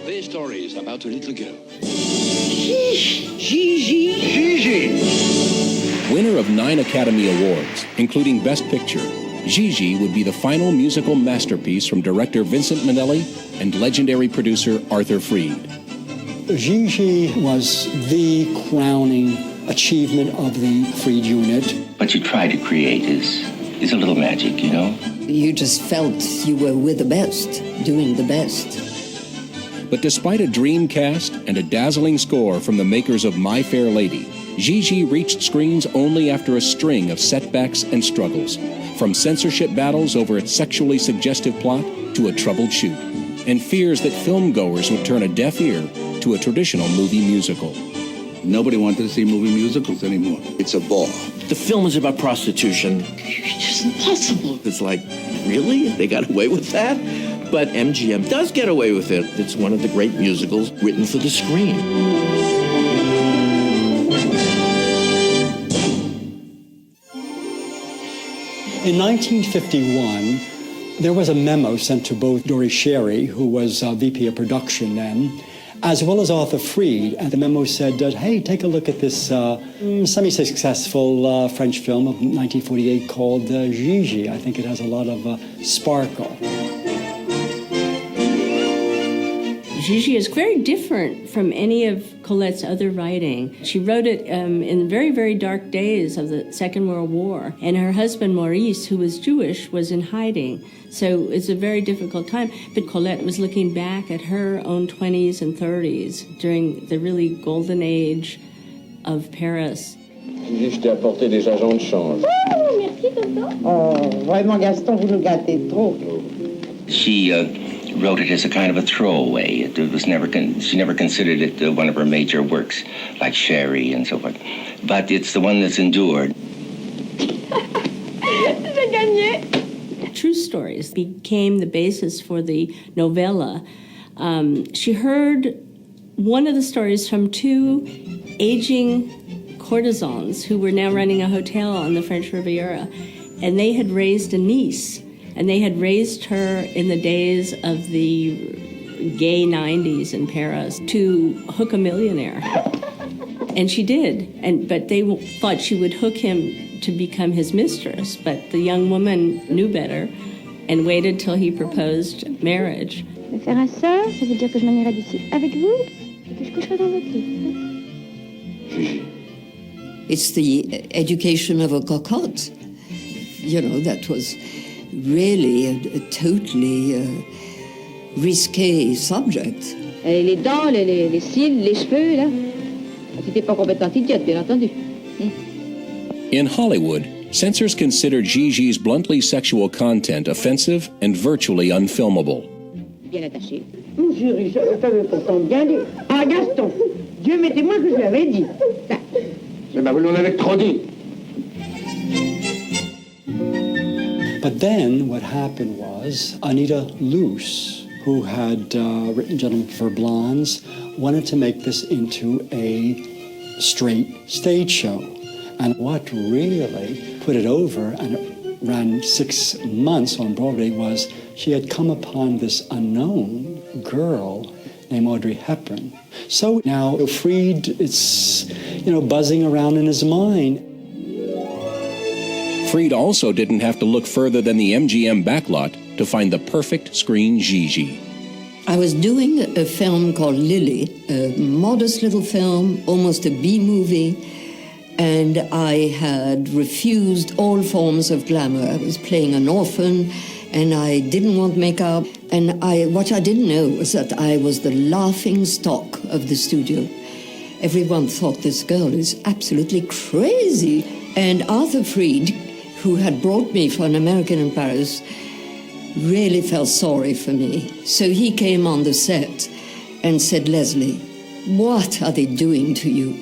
Their story is about a little girl. Gigi. Winner of 9 Academy Awards, including Best Picture, Gigi would be the final musical masterpiece from director Vincent Minnelli and legendary producer Arthur Freed. Gigi was the crowning achievement of the Freed unit. What you try to create is a little magic, you know? You just felt you were with the best, doing the best. But despite a dream cast and a dazzling score from the makers of My Fair Lady, Gigi reached screens only after a string of setbacks and struggles, from censorship battles over its sexually suggestive plot to a troubled shoot, and fears that filmgoers would turn a deaf ear to a traditional movie musical. Nobody wanted to see movie musicals anymore. It's a bore. The film is about prostitution. It's just impossible. It's like, really? They got away with that? But MGM does get away with it. It's one of the great musicals written for the screen. In 1951, there was a memo sent to both Dory Sherry, who was VP of production then, as well as Arthur Freed. And the memo said, hey, take a look at this semi-successful French film of 1948 called Gigi. I think it has a lot of sparkle. Gigi is very different from any of Colette's other writing. She wrote it in very, very dark days of the Second World War, and her husband Maurice, who was Jewish, was in hiding. So it's a very difficult time. But Colette was looking back at her own 20s and 30s during the really golden age of Paris. Gigi, je t'ai apporté des agents de change. Oh, merci, tonton. Oh, vraiment, Gaston, vous nous gâtez trop. She wrote it as a kind of a throwaway. It was she never considered it one of her major works, like Sherry and so forth. But it's the one that's endured. J'ai gagné. True stories became the basis for the novella. She heard one of the stories from 2 aging courtesans who were now running a hotel on the French Riviera, and they had raised a niece. And they had raised her in the days of the gay 90s in Paris to hook a millionaire. And she did. But they thought she would hook him to become his mistress. But the young woman knew better and waited till he proposed marriage. Me faire un sort, ça veut dire que je m'en irai d'ici avec vous et que je coucherai dans votre lit. Gigi. It's the education of a cocotte. You know, that was really a totally risqué subject. Les dents, les cils, les cheveux, là. C'était pas complètement idiote, bien entendu. In Hollywood, censors considered Gigi's bluntly sexual content offensive and virtually unfilmable. Bien attaché. Chérie, ça veut pourtant bien dire. Ah, Gaston, Dieu mettez-moi que je l'avais dit. Mais vous l'en avez trop dit. But then what happened was Anita Luce, who had written Gentlemen for Blondes, wanted to make this into a straight stage show. And what really put it over, and it ran 6 months on Broadway, was she had come upon this unknown girl named Audrey Hepburn. So now Freed, it's, buzzing around in his mind. Freed also didn't have to look further than the MGM backlot to find the perfect screen Gigi. I was doing a film called Lily, a modest little film, almost a B-movie, and I had refused all forms of glamour. I was playing an orphan, and I didn't want makeup. And what I didn't know was that I was the laughing stock of the studio. Everyone thought this girl is absolutely crazy. And Arthur Freed, who had brought me for An American in Paris, really felt sorry for me. So he came on the set and said, Leslie, what are they doing to you?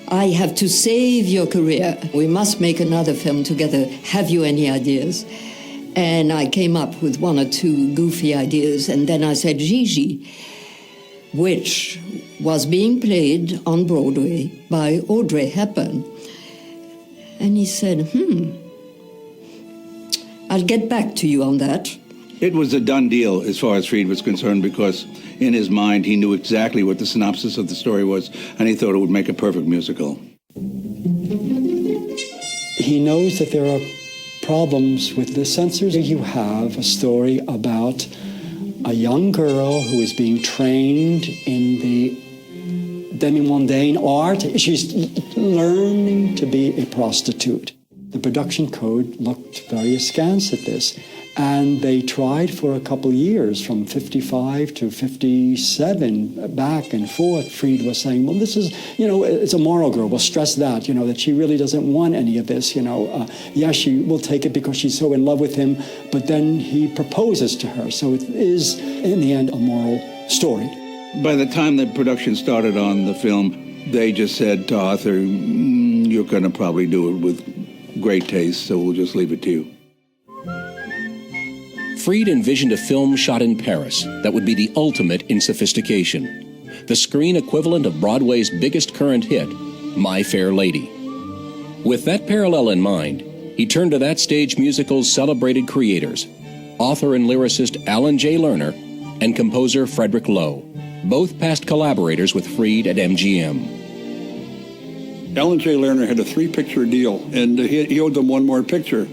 I have to save your career. We must make another film together. Have you any ideas? And I came up with 1 or 2 goofy ideas, and then I said Gigi, which was being played on Broadway by Audrey Hepburn. And he said, I'll get back to you on that. It was a done deal as far as Fried was concerned, because in his mind he knew exactly what the synopsis of the story was, and he thought it would make a perfect musical. He knows that there are problems with the censors. You have a story about a young girl who is being trained in the demi-mondaine art. She's learning to be a prostitute. The production code looked very askance at this, and they tried for a couple years, from 55 to 57, back and forth. Fried was saying, well, this is, it's a moral girl. We'll stress that, that she really doesn't want any of this, Yes, she will take it because she's so in love with him, but then he proposes to her. So it is, in the end, a moral story. By the time the production started on the film, they just said to Arthur, you're going to probably do it with great taste, so we'll just leave it to you. Fried envisioned a film shot in Paris that would be the ultimate in sophistication, the screen equivalent of Broadway's biggest current hit, My Fair Lady. With that parallel in mind, he turned to that stage musical's celebrated creators, author and lyricist Alan J. Lerner and composer Frederick Loewe, both past collaborators with Fried at MGM. Alan J. Lerner had a 3-picture deal, and he owed them one more picture.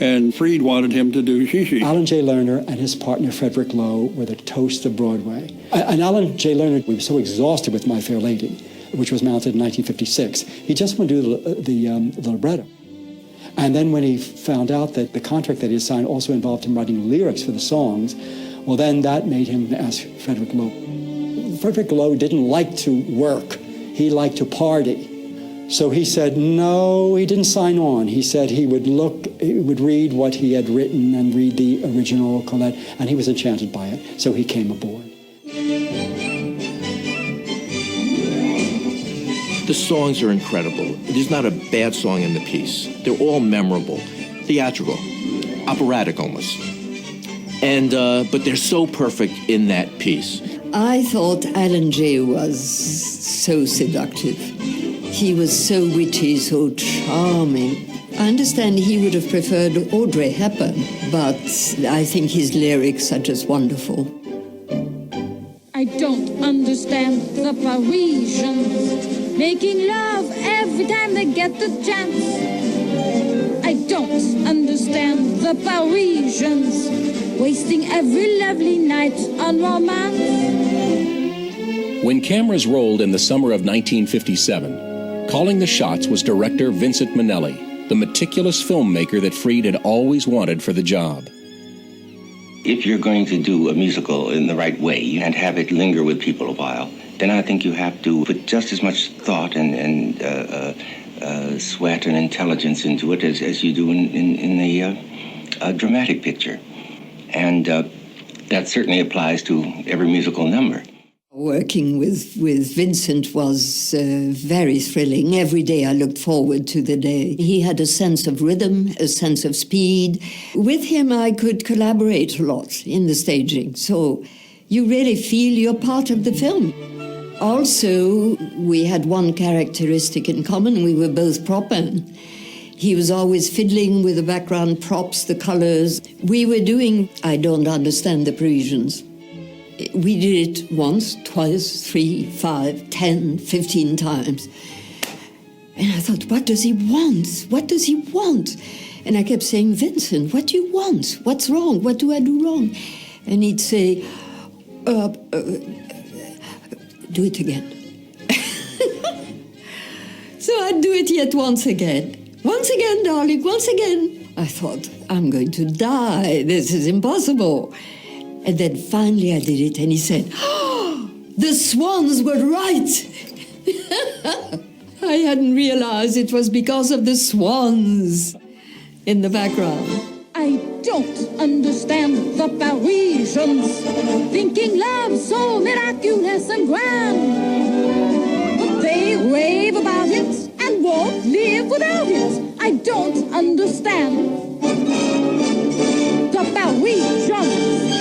And Fried wanted him to do Gigi. Alan J. Lerner and his partner Frederick Loewe were the toast of Broadway. And Alan J. Lerner was so exhausted with My Fair Lady, which was mounted in 1956, he just wanted to do the libretto. And then when he found out that the contract that he signed also involved him writing lyrics for the songs, well, then that made him ask Frederick Loewe. Frederick Loewe didn't like to work. He liked to party. So he said, no, he didn't sign on. He said he would read what he had written and read the original Colette, and he was enchanted by it. So he came aboard. The songs are incredible. There's not a bad song in the piece. They're all memorable, theatrical, operatic almost. And but they're so perfect in that piece. I thought Alan J. was so seductive. He was so witty, so charming. I understand he would have preferred Audrey Hepburn, but I think his lyrics are just wonderful. I don't understand the Parisians making love every time they get the chance. I don't understand the Parisians wasting every lovely night on romance. When cameras rolled in the summer of 1957, calling the shots was director Vincent Minnelli, the meticulous filmmaker that Fried had always wanted for the job. If you're going to do a musical in the right way and have it linger with people a while, then I think you have to put just as much thought and sweat and intelligence into it as you do in a dramatic picture. And that certainly applies to every musical number. Working with Vincent was very thrilling. Every day I looked forward to the day. He had a sense of rhythm, a sense of speed. With him I could collaborate a lot in the staging, so you really feel you're part of the film. Also, we had one characteristic in common. We were both prop men. He was always fiddling with the background props, the colors. We were doing I Don't Understand the Parisians. We did it once, twice, 3, 5, 10, 15 times. And I thought, what does he want? What does he want? And I kept saying, Vincent, what do you want? What's wrong? What do I do wrong? And he'd say, do it again. So I'd do it yet once again. Once again, darling, once again. I thought, I'm going to die. This is impossible. And then finally I did it, and he said, oh, the swans were right. I hadn't realized it was because of the swans in the background. I don't understand the Parisians thinking love so miraculous and grand. But they rave about it and won't live without it. I don't understand the Parisians.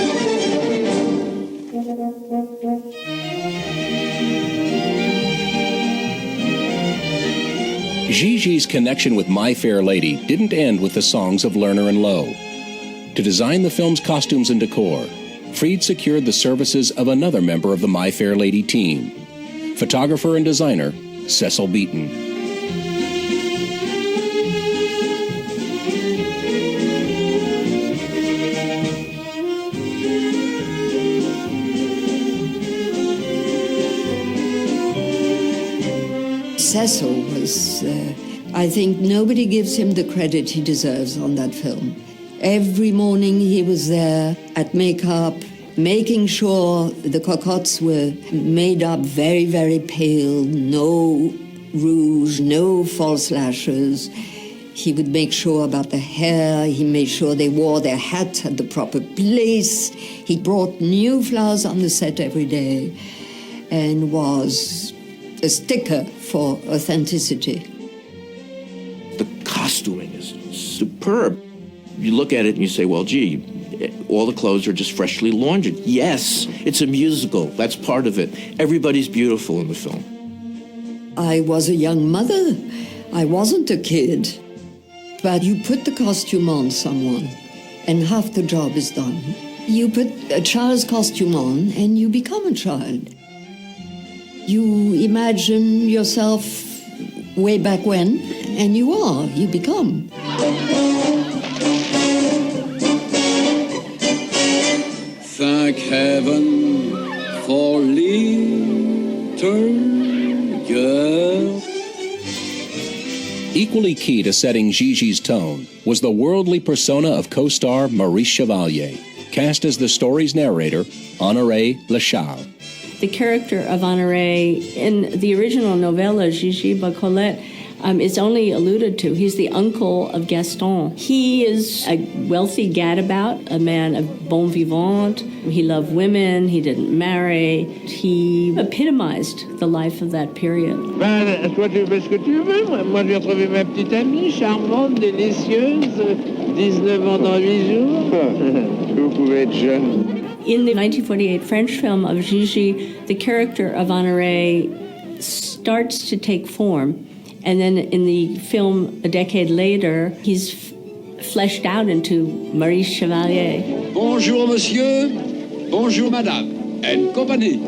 Gigi's connection with My Fair Lady didn't end with the songs of Lerner and Loewe. To design the film's costumes and decor, Fried secured the services of another member of the My Fair Lady team, photographer and designer Cecil Beaton. Cecil was, I think nobody gives him the credit he deserves on that film. Every morning he was there at makeup, making sure the cocottes were made up very, very pale, no rouge, no false lashes. He would make sure about the hair. He made sure they wore their hat at the proper place. He brought new flowers on the set every day and was a sticker for authenticity. The costuming is superb. You look at it and you say, well, gee, all the clothes are just freshly laundered. Yes, it's a musical. That's part of it. Everybody's beautiful in the film. I was a young mother. I wasn't a kid. But you put the costume on someone, and half the job is done. You put a child's costume on, and you become a child. You imagine yourself way back when, and you become. Thank heaven for little girls. Equally key to setting Gigi's tone was the worldly persona of co-star Maurice Chevalier, cast as the story's narrator, Honoré Le Charles. The character of Honoré in the original novella, Gigi Bacolette, is only alluded to. He's the uncle of Gaston. He is a wealthy gadabout, a man of bon vivant. He loved women. He didn't marry. He epitomized the life of that period. Ben, toi, tu fais ce que tu veux. Moi, j'ai retrouvé ma petite amie, charmante, délicieuse, 19 ans dans 8 jours. Vous pouvez être jeune. In the 1948 French film of Gigi, the character of Honoré starts to take form. And then in the film a decade later, he's fleshed out into Maurice Chevalier. Bonjour, monsieur. Bonjour, madame. And compagnie.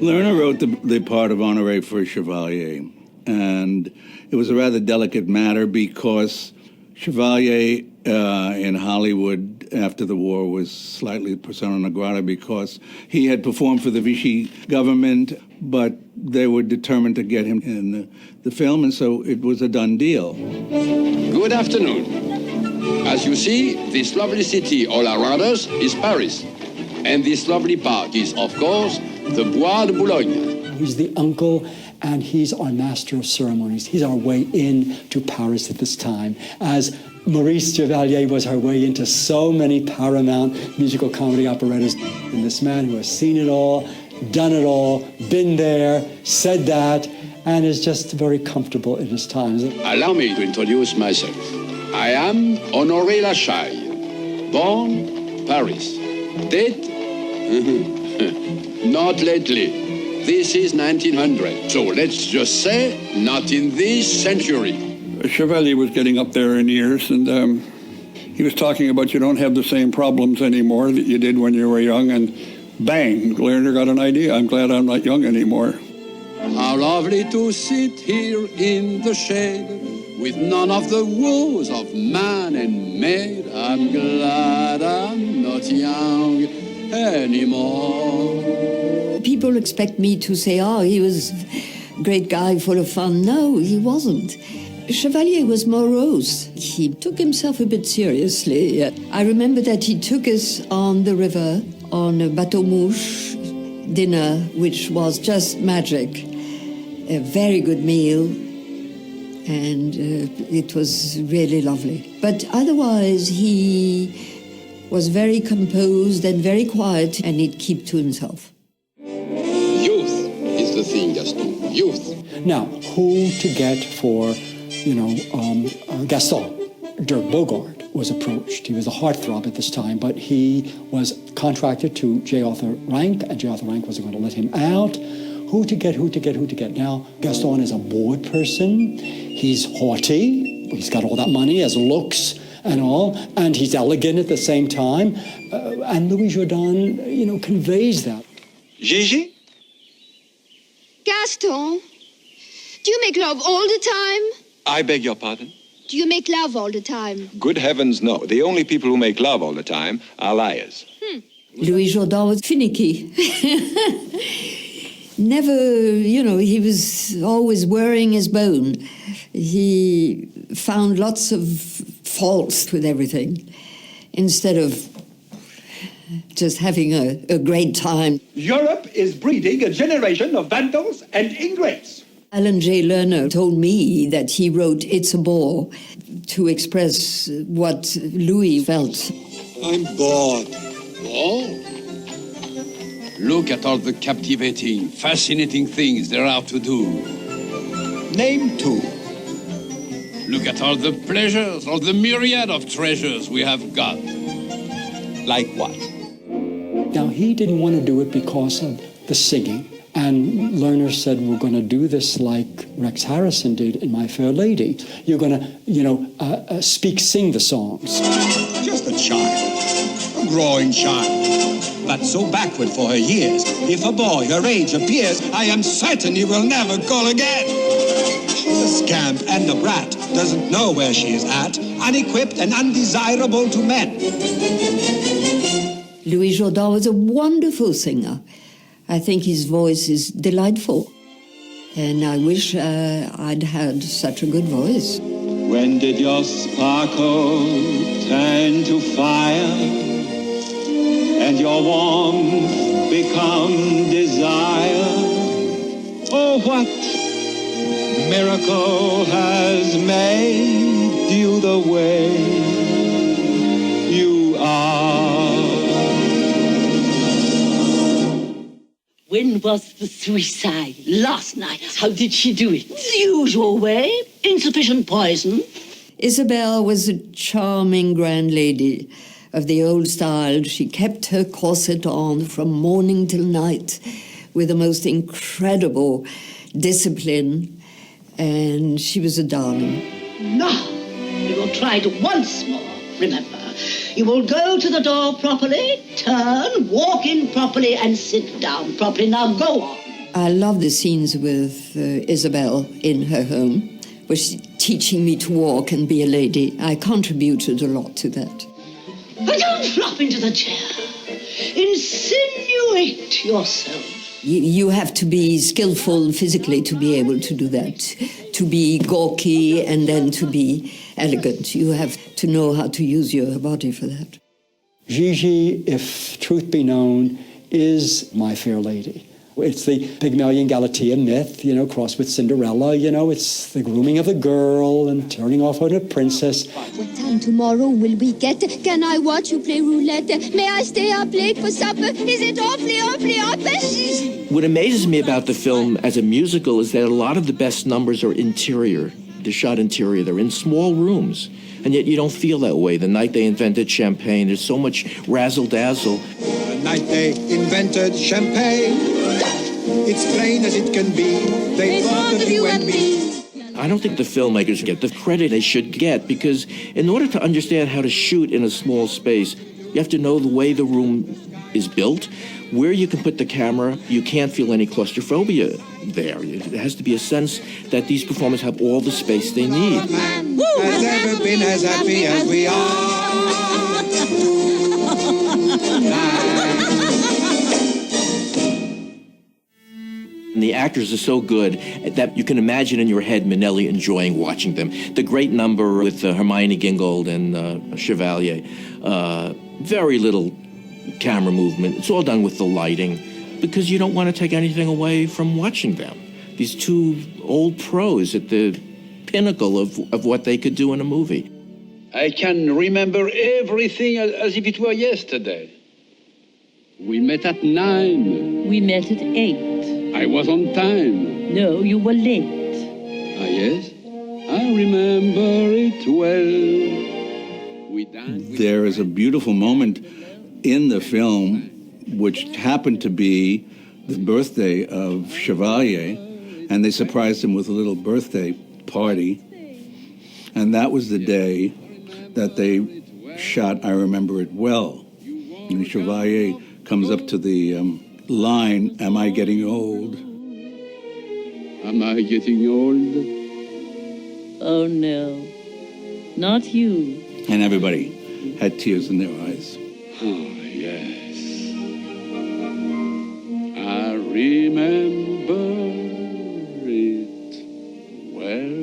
Lerner wrote the part of Honoré for Chevalier, and it was a rather delicate matter because Chevalier in Hollywood after the war was slightly persona non grata because he had performed for the Vichy government, but they were determined to get him in the film, and so it was a done deal. Good afternoon. As you see, this lovely city all around us is Paris. And this lovely park is, of course, the Bois de Boulogne. He's the uncle, and he's our master of ceremonies. He's our way in to Paris at this time, as Maurice Chevalier was her way into so many Paramount musical comedy operettas. And this man who has seen it all, done it all, been there, said that, and is just very comfortable in his times. Allow me to introduce myself. I am Honoré Le Charles, born Paris. Date? Not lately. This is 1900. So let's just say, not in this century. Chevalier was getting up there in years, and he was talking about you don't have the same problems anymore that you did when you were young, and bang, Lerner got an idea. I'm glad I'm not young anymore. How lovely to sit here in the shade with none of the woes of man and maid. I'm glad I'm not young anymore. People expect me to say, oh, he was a great guy, full of fun. No, he wasn't. Chevalier was morose. He took himself a bit seriously. I remember that he took us on the river on a bateau mouche dinner, which was just magic. A very good meal, and it was really lovely. But otherwise, he was very composed and very quiet, and he'd keep to himself. Youth is the thing, Gaston. Youth. Now, who to get for, Gaston? Dirk Bogarde was approached. He was a heartthrob at this time, but he was contracted to J. Arthur Rank, and J. Arthur Rank wasn't going to let him out. Who to get? Now, Gaston is a bored person. He's haughty. He's got all that money, has looks, and all, and he's elegant at the same time, and Louis Jourdan, conveys that. Gigi? Gaston, do you make love all the time? I beg your pardon? Do you make love all the time? Good heavens, no. The only people who make love all the time are liars. Louis Jourdan was finicky. Never, he was always wearing his bone. He found lots of faults with everything instead of just having a great time. Europe is breeding a generation of vandals and ingrates. Alan J. Lerner told me that he wrote It's a Bore to express what Louis felt. I'm bored. Bored? Look at all the captivating, fascinating things there are to do. Name two. Look at all the pleasures, all the myriad of treasures we have got. Like what? Now, he didn't want to do it because of the singing. And Lerner said, we're going to do this like Rex Harrison did in My Fair Lady. You're going to, sing the songs. Just a child, a growing child, but so backward for her years. If a boy her age appears, I am certain he will never call again. She's a scamp and a brat, doesn't know where she is at, unequipped and undesirable to men. Louis Jourdan was a wonderful singer. I think his voice is delightful. And I wish I'd had such a good voice. When did your sparkle turn to fire and your warmth become desire? Oh, what miracle has made you the way you are? When was the suicide? Last night. How did she do it? The usual way. Insufficient poison. Isabel was a charming grand lady of the old style. She kept her corset on from morning till night with the most incredible discipline, and she was a darling. Now, we will try it once more. Remember, you will go to the door properly, turn, walk in properly, and sit down properly. Now go on. I love the scenes with Isabel in her home, where she's teaching me to walk and be a lady. I contributed a lot to that. But don't flop into the chair. Insinuate yourself. You have to be skillful physically to be able to do that, to be gawky and then to be elegant. You have to know how to use your body for that. Gigi, if truth be known, is My Fair Lady. It's the Pygmalion Galatea myth, crossed with Cinderella. It's the grooming of the girl and turning off her to princess. What time tomorrow will we get? Can I watch you play roulette? May I stay up late for supper? Is it awfully up? What amazes me about the film as a musical is that a lot of the best numbers are interior. They're shot interior. They're in small rooms. And yet you don't feel that way. The night they invented champagne, there's so much razzle-dazzle. The night they invented champagne, it's plain as it can be. They thought of you and me. I don't think the filmmakers get the credit they should get, because in order to understand how to shoot in a small space, you have to know the way the room is built, where you can put the camera. You can't feel any claustrophobia there. It has to be a sense that these performers have all the space they need. Has ever been as happy as we are And the actors are so good that you can imagine in your head Minnelli enjoying watching them. The great number with Hermione Gingold and Chevalier, very little camera movement. It's all done with the lighting because you don't want to take anything away from watching them. These two old pros at the pinnacle of what they could do in a movie. I can remember everything as if it were yesterday. We met at 9. We met at 8. I was on time. No, you were late. Ah, yes? I remember it well. We danced. There is a beautiful moment in the film which happened to be the birthday of Chevalier, and they surprised him with a little birthday party. And that was the day that they shot I Remember It Well. And Chevalier comes up to the line, "Am I getting old?" Am I getting old? Oh, no. Not you. And everybody had tears in their eyes. Oh, yes. I remember it well.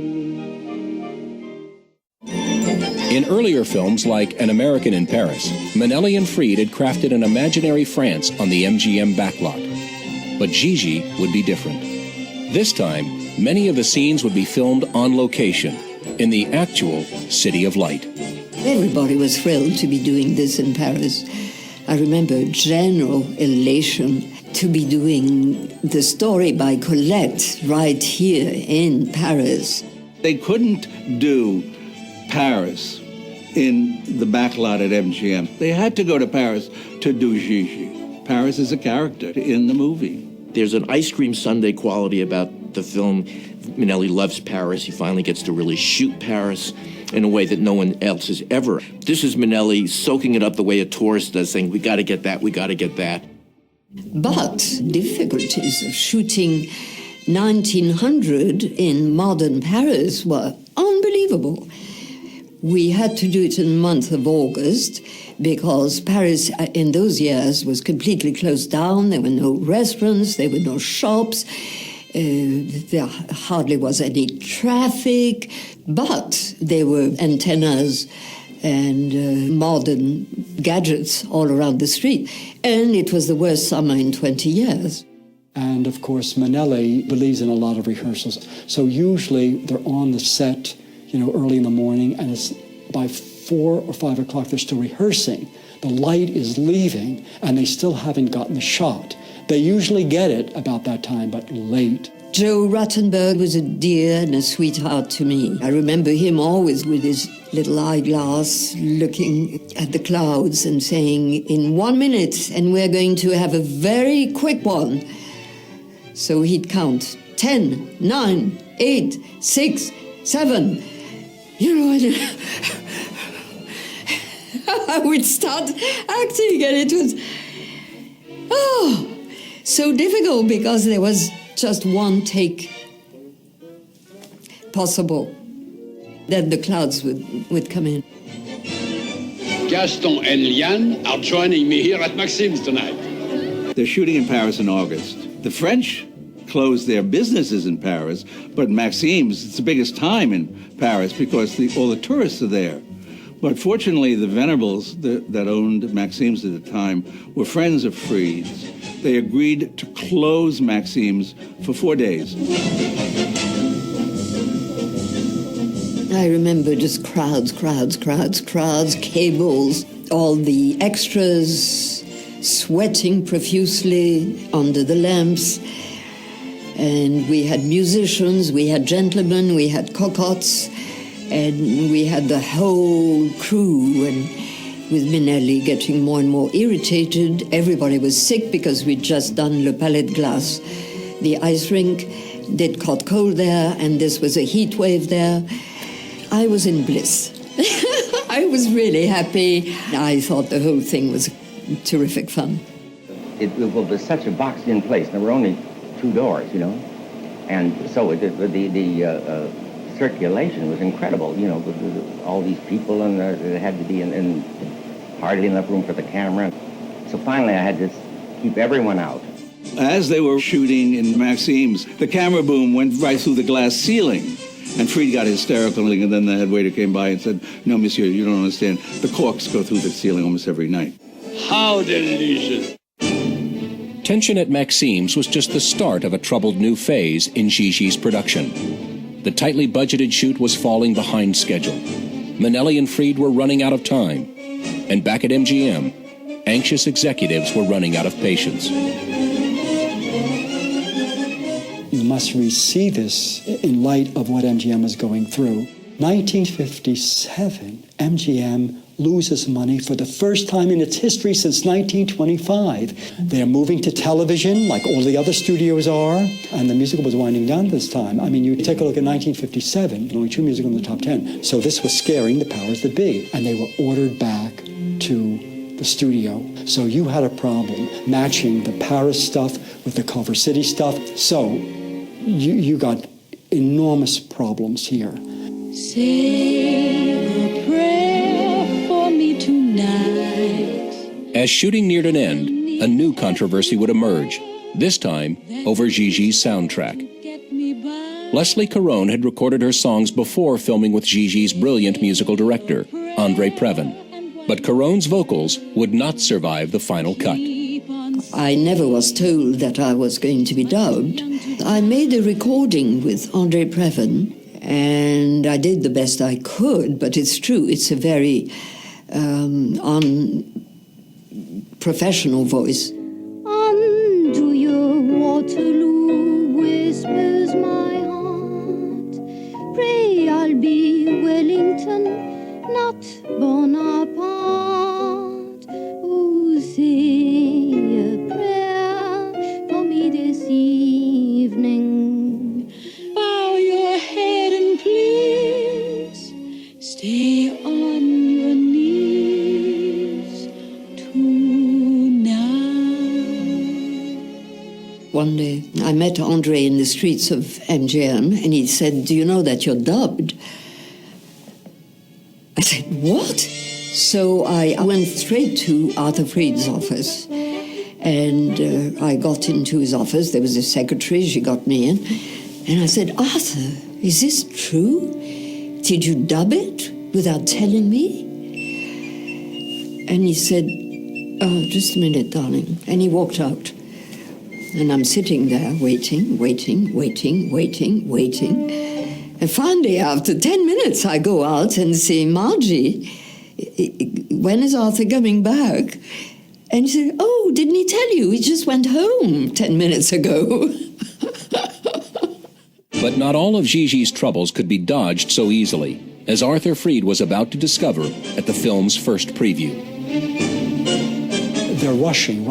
In earlier films like An American in Paris, Minnelli and Fried had crafted an imaginary France on the MGM backlot. But Gigi would be different. This time, many of the scenes would be filmed on location, in the actual City of Light. Everybody was thrilled to be doing this in Paris. I remember general elation to be doing the story by Colette right here in Paris. They couldn't do Paris in the backlot at MGM. They had to go to Paris to do Gigi. Paris is a character in the movie. There's an ice cream sundae quality about the film. Minnelli loves Paris. He finally gets to really shoot Paris in a way that no one else has ever. This is Minnelli soaking it up the way a tourist does, saying, we got to get that, we got to get that. But difficulties of shooting 1900 in modern Paris were unbelievable. We had to do it in the month of August because Paris in those years was completely closed down. There were no restaurants, there were no shops, there hardly was any traffic, but there were antennas and modern gadgets all around the street. And it was the worst summer in 20 years. And of course, Minnelli believes in a lot of rehearsals. So usually they're on the set, early in the morning, and it's by 4 or 5 o'clock they're still rehearsing. The light is leaving, and they still haven't gotten the shot. They usually get it about that time, but late. Joe Rattenberg was a dear and a sweetheart to me. I remember him always with his little eyeglass looking at the clouds and saying, in 1 minute, and we're going to have a very quick one. So he'd count 10, 9, 8, 6, 7. And I would start acting, and it was, so difficult because there was just one take possible. Then the clouds would come in. Gaston and Liane are joining me here at Maxime's tonight. They're shooting in Paris in August. The French closed their businesses in Paris, but Maxime's, it's the biggest time in Paris because all the tourists are there. But fortunately, the Venables that owned Maxime's at the time were friends of Fried's. They agreed to close Maxime's for 4 days. I remember just crowds, cables, all the extras sweating profusely under the lamps. And we had musicians, we had gentlemen, we had cocottes, and we had the whole crew. And with Minnelli getting more and more irritated, everybody was sick because we'd just done Le Palais de Glace, the ice rink. They'd caught cold there, and this was a heat wave there. I was in bliss. I was really happy. I thought the whole thing was terrific fun. It was such a boxed-in place. There were only 2 doors, and so the circulation was incredible. With all these people, and there had to be in hardly enough room for the camera. So finally, I had to keep everyone out. As they were shooting in Maxime's, the camera boom went right through the glass ceiling. And Fried got hysterical, and then the head waiter came by and said, "No, monsieur, you don't understand. The corks go through the ceiling almost every night." How delicious. Tension at Maxime's was just the start of a troubled new phase in Gigi's production. The tightly budgeted shoot was falling behind schedule. Minnelli and Fried were running out of time. And back at MGM, anxious executives were running out of patience. You must see this in light of what MGM was going through. 1957, MGM loses money for the first time in its history since 1925. They're moving to television like all the other studios are, and the musical was winding down this time. I mean, you take a look at 1957, only 2 musicals in the top 10. So this was scaring the powers that be, and they were ordered back to the studio. So you had a problem matching the Paris stuff with the Culver City stuff. So you got enormous problems here. Say a prayer for me tonight. As shooting neared an end, a new controversy would emerge, this time over Gigi's soundtrack. Leslie Caron had recorded her songs before filming with Gigi's brilliant musical director, Andre Previn. But Caron's vocals would not survive the final cut. I never was told that I was going to be dubbed. I made a recording with Andre Previn, and I did the best I could, but it's true, it's a very unprofessional voice. Undo your Waterloo, whispers my heart. Pray I'll be Wellington, not Bonaparte. Oh, say a prayer for me this evening. Bow your head and please stay on your knees tonight. One day, I met Andre in the streets of MGM, and he said, "Do you know that you're dubbed?" I said, "What?" So I went straight to Arthur Freed's office, and I got into his office. There was a secretary, she got me in, and I said, "Arthur, is this true? Did you dub it without telling me?" And he said, "Oh, just a minute, darling." And he walked out. And I'm sitting there waiting. And finally, after 10 minutes, I go out and say, "Margie, when is Arthur coming back?" And she said, "Oh, didn't he tell you? He just went home 10 minutes ago." But not all of Gigi's troubles could be dodged so easily, as Arthur Freed was about to discover at the film's first preview. They're rushing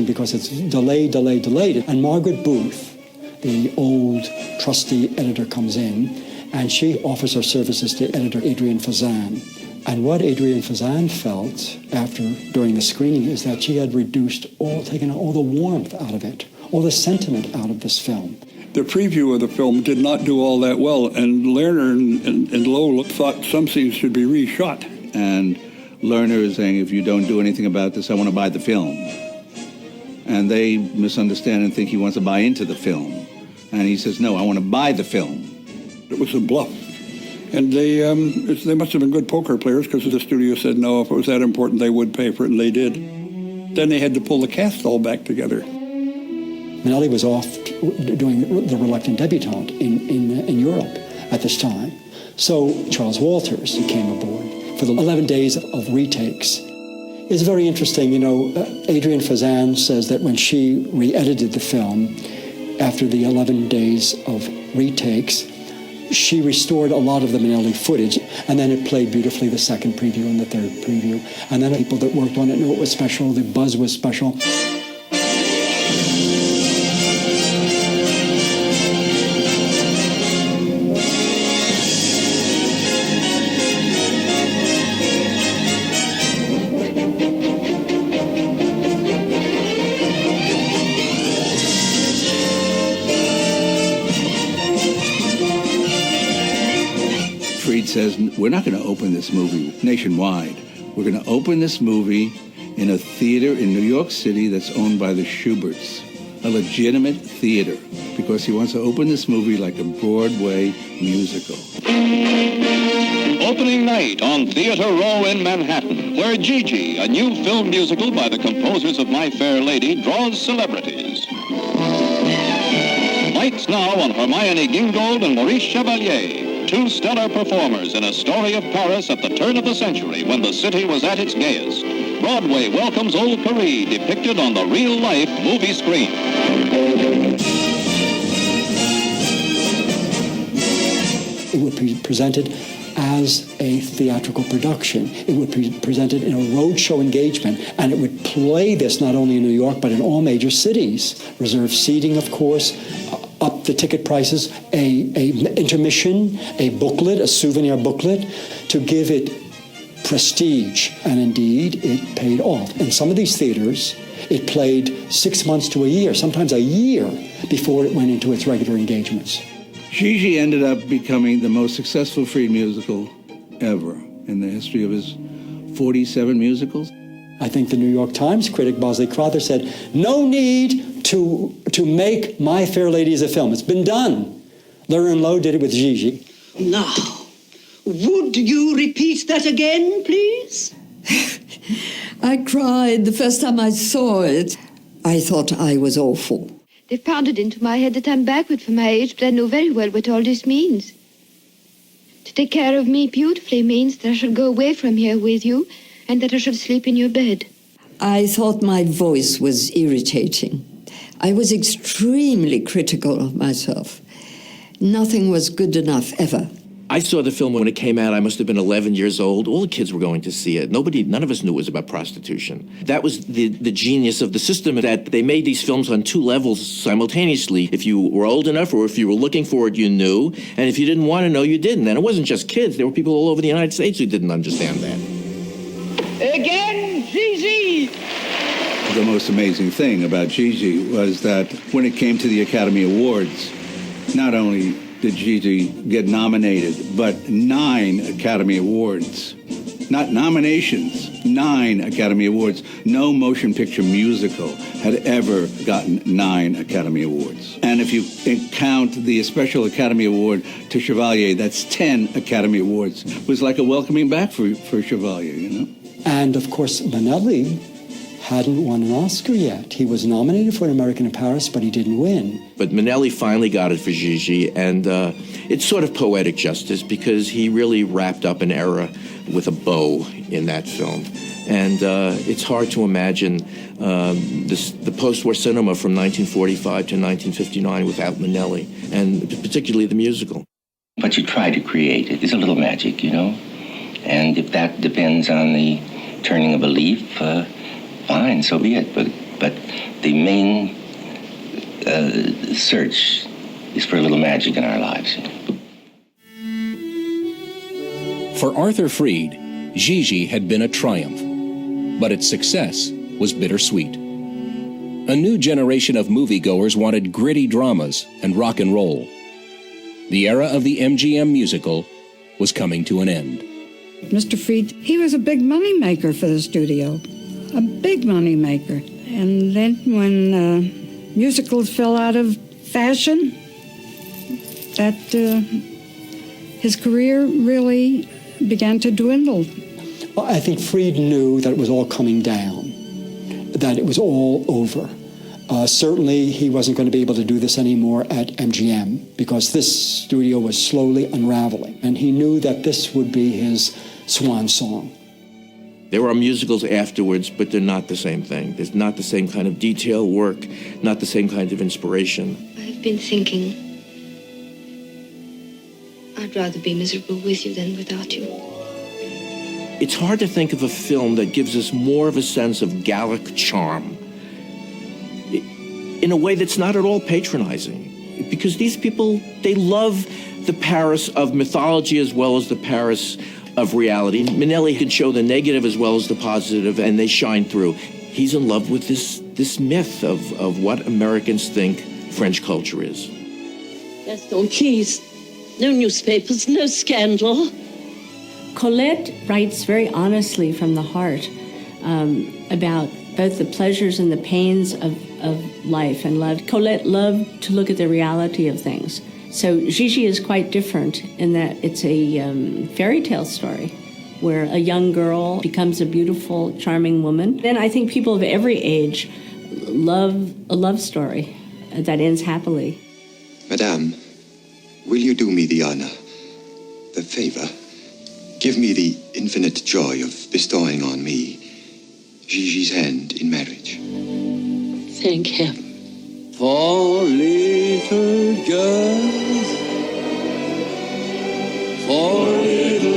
because it's delayed. And Margaret Booth, the old trusty editor, comes in, and she offers her services to editor Adrienne Fazan. And what Adrienne Fazan felt during the screening is that she had taken all the warmth out of it, all the sentiment out of this film. The preview of the film did not do all that well, and Lerner and Lowe thought some scenes should be reshot. And Lerner is saying, if you don't do anything about this, I want to buy the film. And they misunderstand and think he wants to buy into the film. And he says, no, I want to buy the film. It was a bluff. And they must have been good poker players, because the studio said, no, if it was that important, they would pay for it, and they did. Then they had to pull the cast all back together. Minnelli was off doing The Reluctant Debutante in Europe at this time. So Charles Walters came aboard for the 11 days of retakes. It's very interesting, Adrienne Fazan says that when she re-edited the film, after the 11 days of retakes, she restored a lot of the Minnelli footage, and then it played beautifully the second preview and the third preview. And then people that worked on it knew it was special, the buzz was special. Says, we're not going to open this movie nationwide. We're going to open this movie in a theater in New York City that's owned by the Schuberts, a legitimate theater, because he wants to open this movie like a Broadway musical. Opening night on Theater Row in Manhattan, where Gigi, a new film musical by the composers of My Fair Lady, draws celebrities. Lights now on Hermione Gingold and Maurice Chevalier, two stellar performers in a story of Paris at the turn of the century when the city was at its gayest. Broadway welcomes Old Paris, depicted on the real-life movie screen. It would be presented as a theatrical production. It would be presented in a roadshow engagement, and it would play this not only in New York, but in all major cities. Reserved seating, of course, up the ticket prices, a intermission, a booklet, a souvenir booklet, to give it prestige. And indeed, it paid off. In some of these theaters, it played 6 months to a year, sometimes a year, before it went into its regular engagements. Gigi ended up becoming the most successful Fried musical ever in the history of his 47 musicals. I think the New York Times critic, Bosley Crowther, said, no need to make My Fair Lady as a film. It's been done. Lerner & Loewe did it with Gigi. Now, would you repeat that again, please? I cried the first time I saw it. I thought I was awful. They pounded into my head that I'm backward for my age, but I know very well what all this means. To take care of me beautifully means that I should go away from here with you and that I should sleep in your bed. I thought my voice was irritating. I was extremely critical of myself. Nothing was good enough ever. I saw the film when it came out. I must have been 11 years old. All the kids were going to see it. None of us knew it was about prostitution. That was the genius of the system, that they made these films on two levels simultaneously. If you were old enough or if you were looking for it, you knew. And if you didn't want to know, you didn't. And it wasn't just kids. There were people all over the United States who didn't understand that. Again, Gigi! The most amazing thing about Gigi was that when it came to the Academy Awards, not only did Gigi get nominated, but 9 Academy Awards. Not nominations, 9 Academy Awards. No motion picture musical had ever gotten 9 Academy Awards. And if you count the special Academy Award to Chevalier, that's 10 Academy Awards. It was like a welcoming back for Chevalier, you know? And of course, Minnelli hadn't won an Oscar yet. He was nominated for An American in Paris, but he didn't win. But Minnelli finally got it for Gigi, and it's sort of poetic justice because he really wrapped up an era with a bow in that film. And it's hard to imagine the post-war cinema from 1945 to 1959 without Minnelli, and particularly the musical. What you try to create is a little magic, you know? And if that depends on the turning of a leaf, fine, so be it. But the main search is for a little magic in our lives. For Arthur Freed, Gigi had been a triumph, but its success was bittersweet. A new generation of moviegoers wanted gritty dramas and rock and roll. The era of the MGM musical was coming to an end. Mr. Freed, he was a big money maker for the studio. A big money maker. And then when musicals fell out of fashion, that his career really began to dwindle. Well, I think Freed knew that it was all coming down, that it was all over. Certainly, he wasn't going to be able to do this anymore at MGM because this studio was slowly unraveling, and he knew that this would be his swan song. There are musicals afterwards, but they're not the same thing. There's not the same kind of detail work, not the same kind of inspiration. I've been thinking I'd rather be miserable with you than without you. It's hard to think of a film that gives us more of a sense of Gallic charm in a way that's not at all patronizing. Because these people, they love the Paris of mythology as well as the Paris of reality. Minnelli can show the negative as well as the positive, and they shine through. He's in love with this myth of what Americans think French culture is. Gaston, please. No newspapers, no scandal. Colette writes very honestly from the heart about both the pleasures and the pains of life and love. Colette loved to look at the reality of things. So Gigi is quite different in that it's a fairy tale story where a young girl becomes a beautiful, charming woman. Then I think people of every age love a love story that ends happily. Madame, will you do me the honor, the favor? Give me the infinite joy of bestowing on me Gigi's hand in marriage. Thank him. For little girls, for little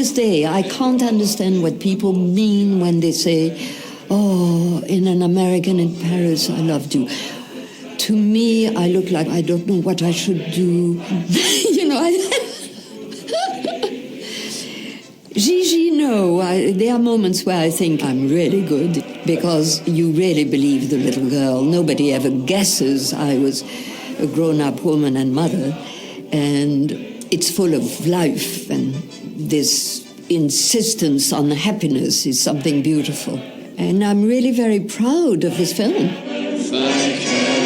this day, I can't understand what people mean when they say, oh, in An American in Paris, I loved you. To me, I look like I don't know what I should do. You know, Gigi, no. There are moments where I think I'm really good because you really believe the little girl. Nobody ever guesses I was a grown-up woman and mother. And it's full of life, and this insistence on happiness is something beautiful. And I'm really very proud of this film. Thank you.